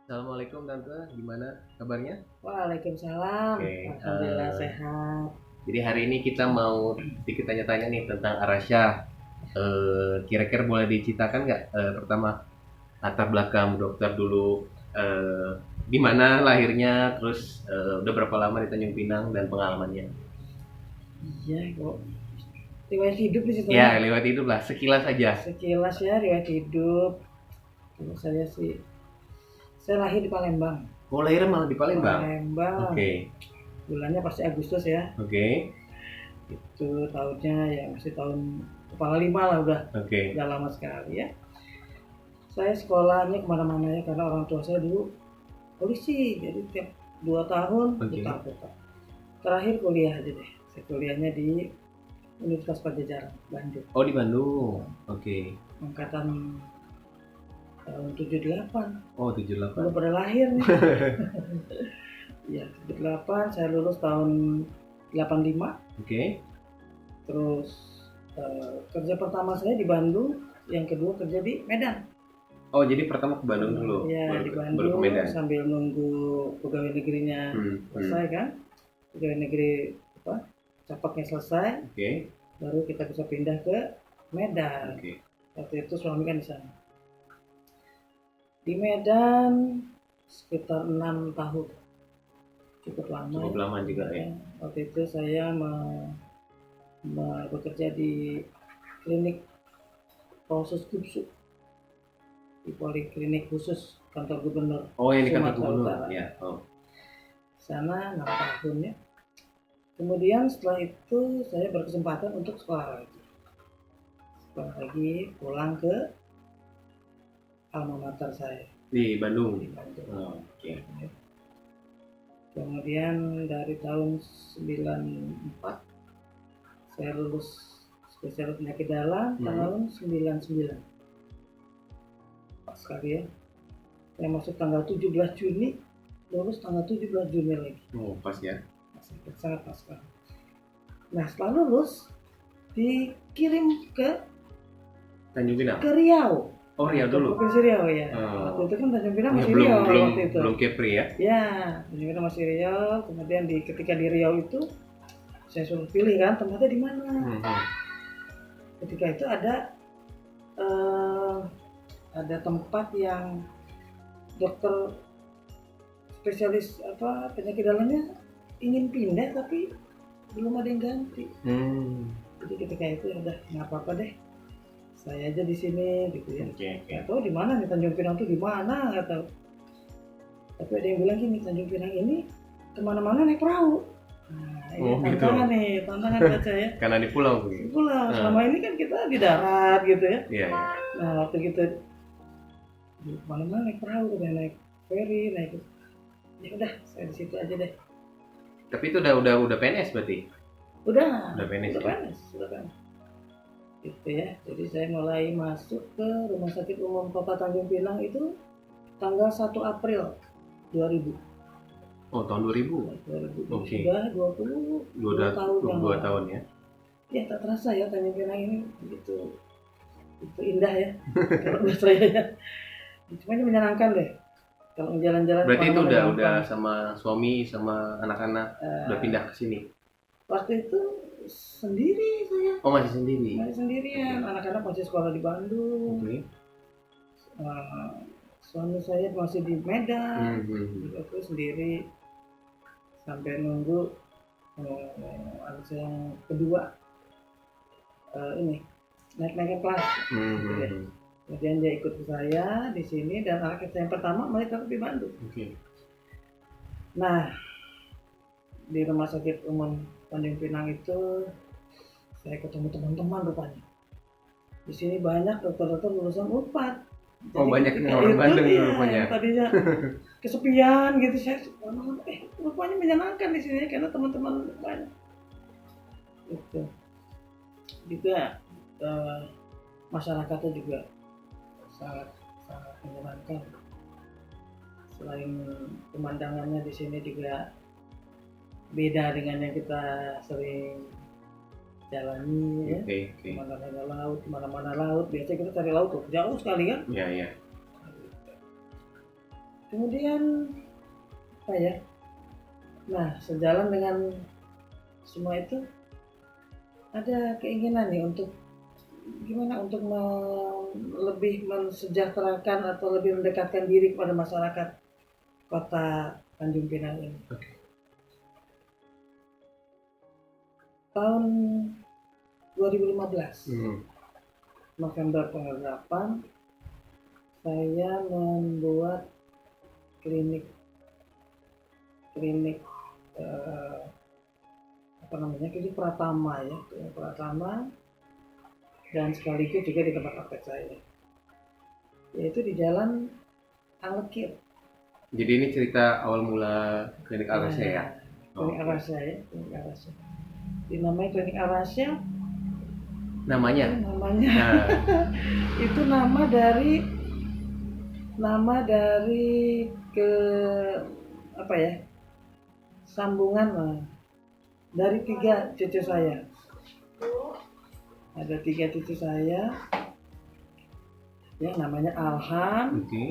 Assalamualaikum Tante, gimana kabarnya? Waalaikumsalam. Oke, Alhamdulillah sehat. jadi hari ini kita mau sedikit tanya-tanya nih tentang Arasya. Kira-kira boleh diceritakan nggak pertama latar belakang dokter dulu, di mana lahirnya, terus udah berapa lama di Tanjung Pinang dan pengalamannya? Iya kok. Riwayat hidup di situ Ya, ya. lewat hidup lah, sekilas aja. Sekilas ya riwayat hidup. Kalau saya sih, saya lahir di Palembang. Oh, lahirnya malah di Palembang. Palembang. Oke, Bulannya pasti Agustus ya. oke, Itu tahunnya ya masih tahun kepala 5 lah oke. udah lama sekali ya. Saya sekolahnya kemana-mana ya karena orang tua saya dulu polisi, jadi tiap 2 tahun Oke. putar-putar. Terakhir kuliah aja deh. Saya kuliahnya di Universitas Padjadjaran, Bandung. Oh, di Bandung. Oke. Angkatan tahun 78. Oh, 78. Belum pada lahir nih. Ya, 78 saya lulus tahun 85. Oke. Terus kerja pertama saya di Bandung, yang kedua kerja di Medan. Oh, jadi pertama ke Bandung dulu, Ya, baru di baru ke Bandung Medan. sambil nunggu pegawai negerinya selesai kan. Pegawai negeri capaknya selesai, Oke, baru kita bisa pindah ke Medan. oke. Waktu itu suami kan di sana. Di Medan sekitar 6 tahun, cukup lama. Cukup lama juga ya. Waktu itu saya bekerja di klinik khusus Kupsu, di poliklinik khusus kantor gubernur Oh, yang di kantor Sumatera gubernur, Utara. ya. Oh, Sana 6 tahun ya. Kemudian setelah itu saya berkesempatan untuk sekolah lagi, pulang ke alma mater saya di Bandung. di Bandung. Oh, oke. Kemudian dari tahun 94 saya lulus spesialis penyakit dalam tahun 99. Pas sekali ya. Saya masuk tanggal 17 Juni, lulus tanggal 17 Juni lagi. Oh, pas ya. Sangat pas sekali. Nah, setelah lulus dikirim ke Tanjung Pinang. Riau. Oh, Riau Ke dulu. Provinsi Riau ya. Oh. Waktu itu kan Tanjung Pinang Ya, masih belum Riau belum waktu itu. belum Kepri ya. Ya, Tanjung Pinang masih Riau. Kemudian ketika di Riau itu saya suruh pilih kan tempatnya di mana. Ketika itu ada tempat yang dokter spesialis penyakit dalamnya ingin pindah tapi belum ada yang ganti. Jadi ketika itu ya udah nggak apa-apa deh, saya aja di sini gitu ya. Oke. Nggak tahu di mana nih Tanjung Pinang tuh di mana nggak tahu. Tapi ada yang bilang gini, Tanjung Pinang ini kemana-mana naik perahu. Nah, ini tantangan buat saya. Karena di pulau begitu. Pulau selama ini kan kita di darat gitu ya. Iya, iya. Nah waktu kita di mana-mana naik perahu, naik ferry, naik. Ya udah, saya di situ aja deh. Tapi itu udah PNS berarti. Udah PNS. Sudah PNS. Gitu ya. Jadi saya mulai masuk ke Rumah Sakit Umum Kota Tanjung Pinang itu tanggal 1 April 2000. Oh, tahun 2000. 2000. Oke. Sudah 22 tahun ya. Ya tak terasa ya Tanjung Pinang ini begitu itu indah ya. Kalau buat saya ya. Cuma ini menyenangkan deh. Kalau jalan-jalan. Berarti itu udah sama suami sama anak-anak udah pindah ke sini. Waktu itu sendiri saya. Oh, masih sendiri. Masih sendirian. Anak-anak masih sekolah di Bandung. Oke. Suami saya masih di Medan. Aku sendiri sampai nunggu anak saya yang kedua ini naik kelas. Kemudian dia ikut ke saya di sini dan anak saya yang pertama mereka di Bandung. Oke. Nah, di Rumah Sakit Umum Tanjung Pinang itu saya ketemu teman-teman rupanya. Di sini banyak dokter-dokter lulusan Unpad. Oh, banyak orang Bandung rupanya. Tadinya kesepian gitu, saya rupanya menyenangkan di sini karena teman-teman banyak. Itu juga masyarakatnya juga sangat menyenangkan. Selain pemandangannya di sini juga beda dengan yang kita sering jalani ya. Kemana-mana laut, kemana-mana laut. Biasanya kita cari laut tuh jauh sekali kan. Iya. Kemudian apa ya? Nah, sejalan dengan semua itu ada keinginan nih untuk gimana untuk lebih mensejahterakan atau lebih mendekatkan diri kepada masyarakat kota Tanjung Pinang ini. Oke. Tahun 2015 Hmm. November tanggal 8 saya membuat klinik klinik apa namanya, klinik Pratama ya, klinik Pratama, dan sekaligus juga di tempat praktek saya, yaitu di Jalan Alkir. Jadi ini cerita awal mula klinik Arasya ya? Klinik Oke. Arasya ya, klinik Arasya. Dinamai klinik Arasya. Namanya? Namanya Nah, itu nama dari ke apa ya, sambungan lah dari 3 cucu saya. Ada 3 cucu saya yang namanya Alham, oke.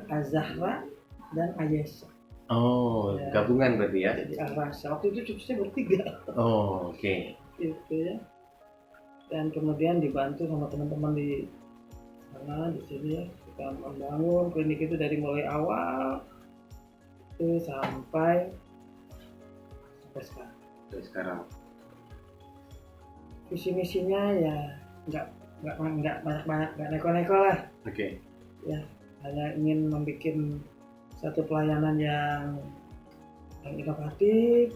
Azahra, dan Ayesha. Oh, Ya. gabungan berarti ya? Jadi Arasya. Waktu itu cucu saya bertiga. Oh, oke. Gitu ya. Dan kemudian dibantu sama teman-teman di sana, di sini ya. Kita membangun klinik itu dari mulai awal itu sampai sekarang. Terus sekarang. Visi misinya ya nggak banyak, nggak neko-neko lah. Oke. Ya, hanya ingin membuat satu pelayanan yang inovatif,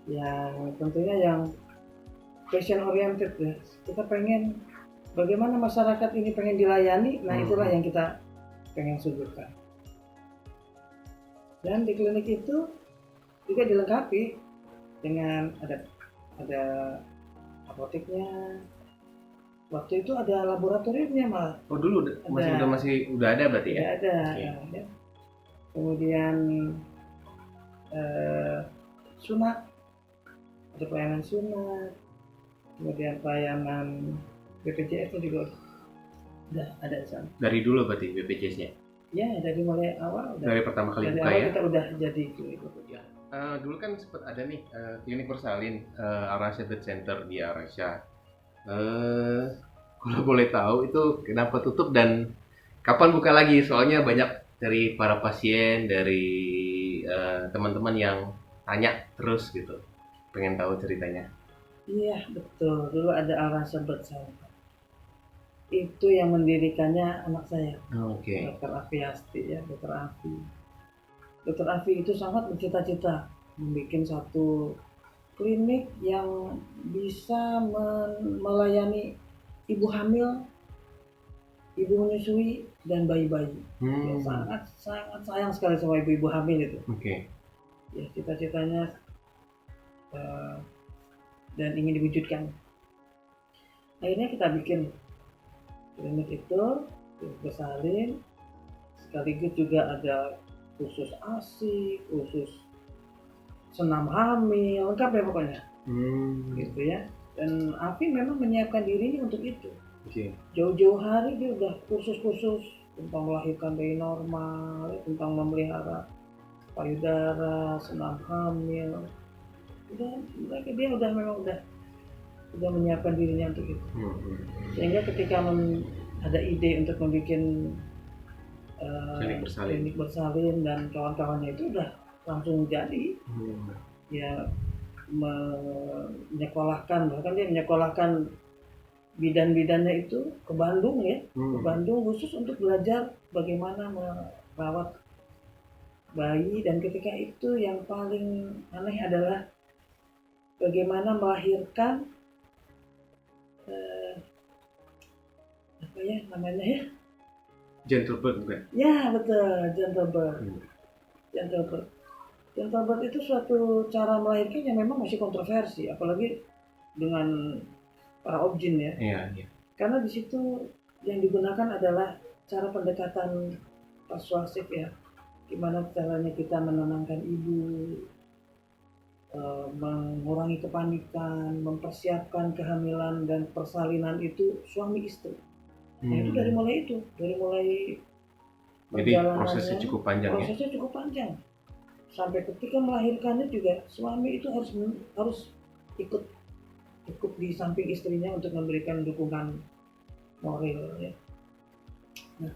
yang tentunya yang passion oriented ya. Kita pengen bagaimana masyarakat ini pengen dilayani, nah itulah yang kita pengen sudutkan. Dan di klinik itu juga dilengkapi dengan ada apoteknya. Waktu itu ada laboratoriumnya malah. Oh, dulu udah ada berarti ya? Ada. Oke. Ya. Kemudian sunat, ada pelayanan sunat, kemudian pelayanan BPJS juga udah ada di sana. Dari dulu berarti BPJS-nya? Ya, dari mulai awal udah. Dari pertama kali Dari buka awal ya? kita udah jadi klinik. Ya. Dulu kan sempat ada nih klinik bersalin Arasya Health Center di Arasya. Kalau boleh tahu itu kenapa tutup dan kapan buka lagi? Soalnya banyak dari para pasien, dari teman-teman yang tanya terus gitu, pengen tahu ceritanya. Iya, betul. Dulu ada Arasya Bersama. Itu yang mendirikannya anak saya, Oke. Dr. Afi Asti ya, Dr. Afi. Dr. Afi itu sangat bercita-cita membuat satu klinik yang bisa melayani ibu hamil, ibu menyusui, dan bayi-bayi. Ya, sangat sayang sekali sama ibu-ibu hamil itu. Oke. Ya, cita-citanya dan ingin diwujudkan. Akhirnya kita bikin klinik itu bersalin, sekaligus juga ada khusus ASI, khusus senam hamil, lengkap ya pokoknya. Gitu ya. Dan Afi memang menyiapkan dirinya untuk itu. Oke. Jauh-jauh hari dia udah kursus-kursus tentang melahirkan bayi normal, tentang memelihara payudara, senam hamil. Dia udah menyiapkan dirinya untuk itu. Sehingga ketika ada ide untuk membuat klinik bersalin dan kawan-kawannya itu udah langsung jadi. Ya, menyekolahkan, bahkan dia menyekolahkan bidan-bidannya itu ke Bandung ya, ke Bandung khusus untuk belajar bagaimana merawat bayi. Dan ketika itu yang paling aneh adalah bagaimana melahirkan apa ya namanya ya? Gentle birth bukan? Ya betul, gentle birth. Gentle birth. Gentle birth itu suatu cara melahirkan yang memang masih kontroversi, apalagi dengan para objin ya. Iya. Karena di situ yang digunakan adalah cara pendekatan persuasif ya. Gimana caranya kita menenangkan ibu, mengurangi kepanikan, mempersiapkan kehamilan dan persalinan itu suami istri. Nah itu dari mulai Jadi prosesnya cukup panjang ya. Prosesnya cukup panjang. Sampai ketika melahirkannya juga suami itu harus ikut di samping istrinya untuk memberikan dukungan moral ya. Nah,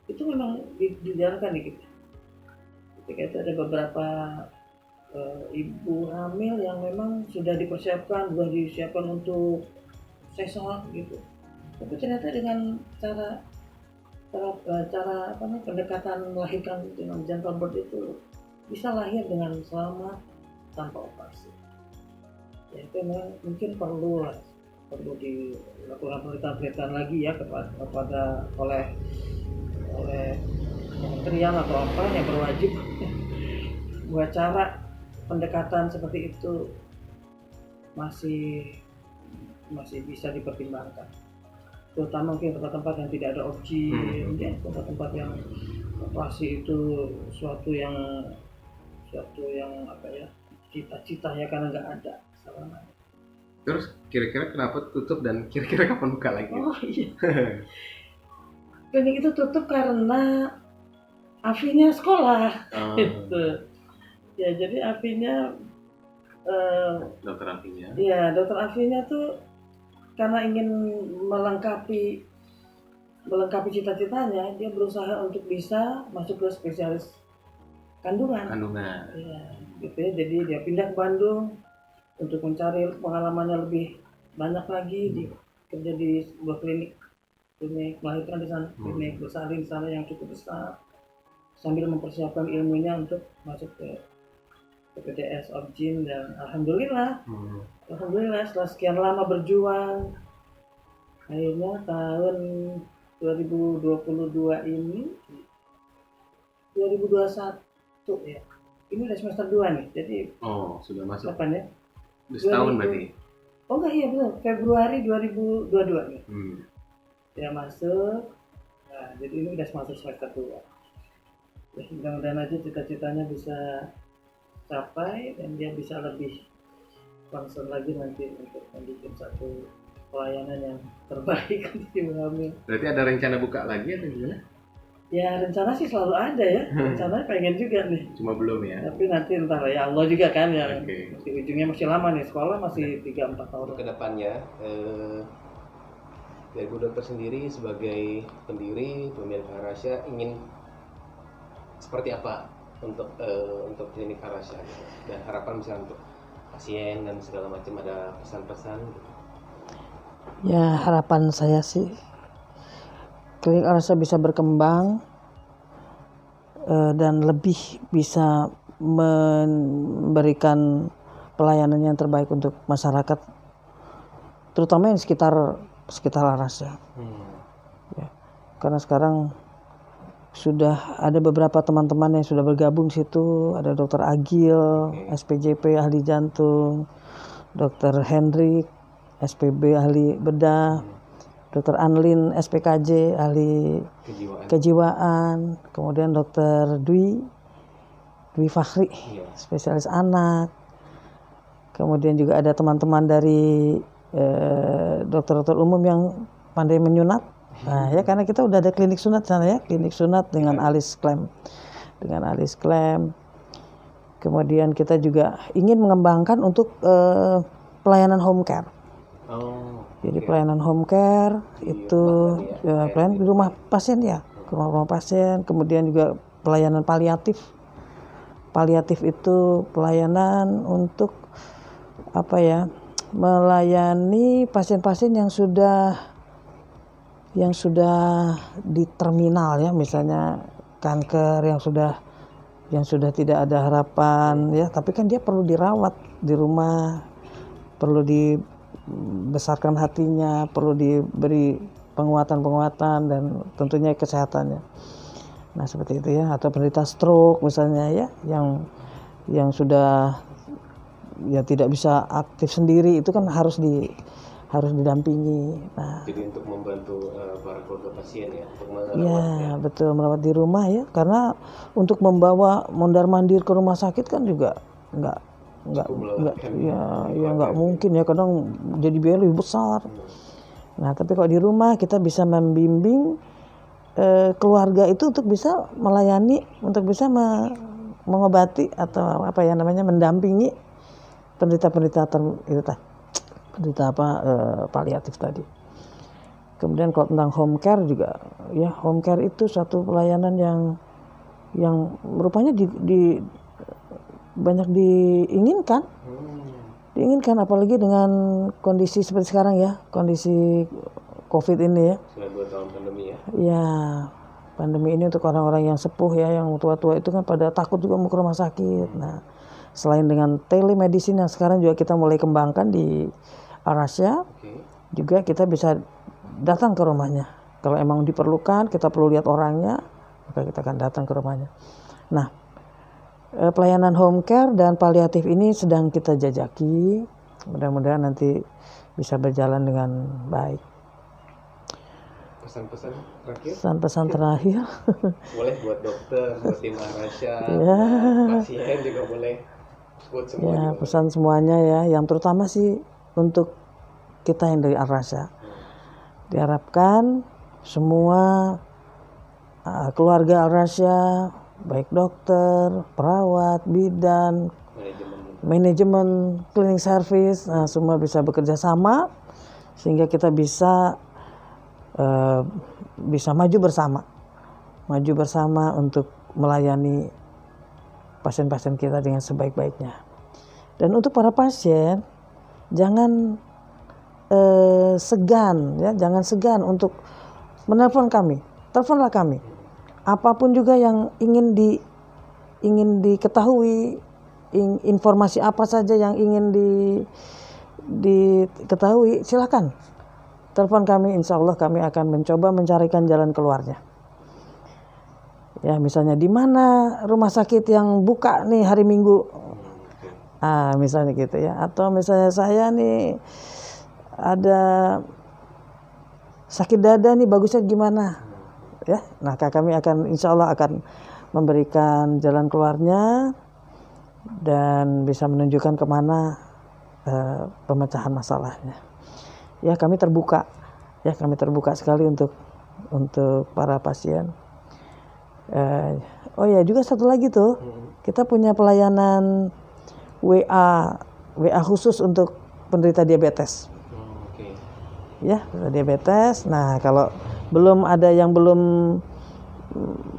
itu memang dijalankan nih kita. Ketika itu ada beberapa ibu hamil yang memang sudah disiapkan untuk sesar gitu. Tapi ternyata dengan cara pendekatan melahirkan dengan gentle birth itu bisa lahir dengan selamat tanpa operasi. Ya, itu memang mungkin perlu dilakukan penelitian lagi ya oleh kementerian atau apa yang berwajib buat cara pendekatan seperti itu masih bisa dipertimbangkan, terutama mungkin tempat-tempat yang tidak ada opsi, ya, tempat-tempat yang operasi itu suatu yang apa ya, cita-cita ya, karena nggak ada sarana. Terus kira-kira kenapa tutup dan kira-kira kapan buka lagi? Oh iya. Klinik itu tutup karena Afinya sekolah. Gitu. Ya, jadi Afinya dokter Afinya. Ya, dokter Afinya tuh karena ingin melengkapi cita-citanya, dia berusaha untuk bisa masuk ke spesialis kandungan. Ya, gitu ya. Jadi dia pindah ke Bandung untuk mencari pengalamannya lebih banyak lagi, kerja di sebuah klinik melahirkan di sana, klinik bersalin di sana yang cukup besar, sambil mempersiapkan ilmunya untuk masuk ke PPDS Obgyn. Dan alhamdulillah setelah sekian lama berjuang, akhirnya tahun 2021 ya, ini udah semester 2 nih, jadi sudah masuk kapan ya? Setahun berarti? Oh enggak, iya benar, Februari 2022 nih. Dia masuk, nah jadi ini udah masuk semester 2. Ya, mudah-mudahan aja cita-citanya bisa capai dan dia bisa lebih concern lagi nanti untuk membuat satu pelayanan yang terbaik untuk ibu hamil. Berarti ada rencana buka lagi atau gimana? Ya, rencana sih selalu ada ya. Rencananya pengen juga nih. Cuma belum ya. Tapi nanti entah ya, Allah juga kan ya. Ujungnya masih lama nih, sekolah masih 3-4 tahun. Kedepannya dari Bu Dokter sendiri sebagai pendiri pemilik Arasya ingin seperti apa untuk klinik Arasya gitu? Dan harapan misalnya untuk pasien dan segala macam, ada pesan-pesan gitu. Ya, harapan saya sih klinik Arasya bisa berkembang dan lebih bisa memberikan pelayanan yang terbaik untuk masyarakat, terutama yang sekitar Arasya. Ya, karena sekarang sudah ada beberapa teman-teman yang sudah bergabung di situ. Ada Dokter Agil, SPJP ahli jantung, Dokter Hendrik, SPB ahli bedah, Dokter Anlin SPKJ ahli kejiwaan, kemudian Dokter Dwi Fakhri spesialis anak, kemudian juga ada teman-teman dari dokter-dokter umum yang pandai menyunat. Nah ya, karena kita udah ada klinik sunat sana ya, klinik sunat dengan alis klem, kemudian kita juga ingin mengembangkan untuk pelayanan home care. Jadi pelayanan home care itu pelayanan di rumah pasien ya, ke rumah pasien. Kemudian juga pelayanan paliatif. Paliatif itu pelayanan untuk apa ya? Melayani pasien-pasien yang sudah di terminal ya, misalnya kanker yang sudah tidak ada harapan ya, tapi kan dia perlu dirawat di rumah, perlu dibesarkan hatinya, perlu diberi penguatan dan tentunya kesehatannya. Nah seperti itu ya, atau penderita stroke misalnya ya, yang sudah ya tidak bisa aktif sendiri, itu kan harus didampingi. Nah, jadi untuk membantu para keluarga pasien ya, untuk merawat ya, betul, merawat di rumah ya, karena untuk membawa mondar-mandir ke rumah sakit kan juga nggak mungkin ya, kadang jadi biaya lebih besar. Nah tapi kalau di rumah kita bisa membimbing keluarga itu untuk bisa melayani, untuk bisa mengobati atau apa ya namanya, mendampingi penderita-penderita paliatif tadi. Kemudian kalau tentang home care juga, ya home care itu satu pelayanan yang rupanya banyak diinginkan, apalagi dengan kondisi seperti sekarang ya, kondisi COVID ini ya. Sudah 2 tahun pandemi ya. Ya, pandemi ini untuk orang-orang yang sepuh ya, yang tua-tua itu kan pada takut juga mau ke rumah sakit. Nah, selain dengan telemedicine yang sekarang juga kita mulai kembangkan di Arasya, juga kita bisa datang ke rumahnya. Kalau emang diperlukan, kita perlu lihat orangnya, maka kita akan datang ke rumahnya. Nah, pelayanan home care dan paliatif ini sedang kita jajaki. Mudah-mudahan nanti bisa berjalan dengan baik. Pesan-pesan terakhir? Pesan-pesan terakhir. Boleh buat dokter, buat tim Arasya, Ya. pasien juga boleh. Buat semua Ya, juga pesan semuanya ya. Yang terutama sih untuk kita yang dari Arasya. Diharapkan semua keluarga Arasya, baik dokter, perawat, bidan, manajemen, cleaning service, semua bisa bekerja sama sehingga kita bisa maju bersama untuk melayani pasien-pasien kita dengan sebaik-baiknya. Dan untuk para pasien jangan jangan segan untuk menelpon kami, teleponlah kami. Apapun juga yang ingin diketahui, informasi apa saja yang ingin diketahui, silakan telepon kami. Insya Allah kami akan mencoba mencarikan jalan keluarnya. Ya, misalnya di mana rumah sakit yang buka nih hari Minggu, misalnya gitu ya. Atau misalnya saya nih ada sakit dada nih, bagusnya gimana? Ya, nah kami akan insya Allah akan memberikan jalan keluarnya dan bisa menunjukkan kemana pemecahan masalahnya. Ya, kami terbuka sekali untuk para pasien. Oh ya, juga satu lagi tuh, kita punya pelayanan WA khusus untuk penderita diabetes. Ya, diabetes. Nah, kalau belum ada yang belum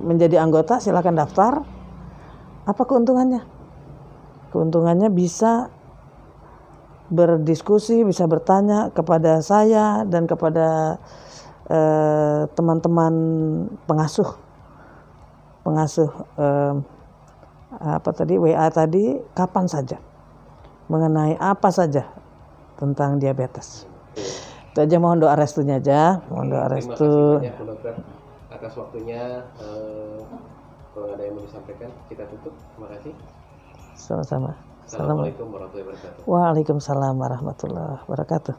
menjadi anggota, silakan daftar. Apa keuntungannya? Keuntungannya bisa berdiskusi, bisa bertanya kepada saya dan kepada teman-teman pengasuh WA tadi, kapan saja, mengenai apa saja tentang diabetes. Itu aja, mohon doa restunya aja. Mohon doa restu. Terima kasih banyak dokter atas waktunya. Kalau ada yang mau disampaikan, kita tutup. Terima kasih. Sama-sama. Assalamualaikum warahmatullahi wabarakatuh. Waalaikumsalam warahmatullahi wabarakatuh.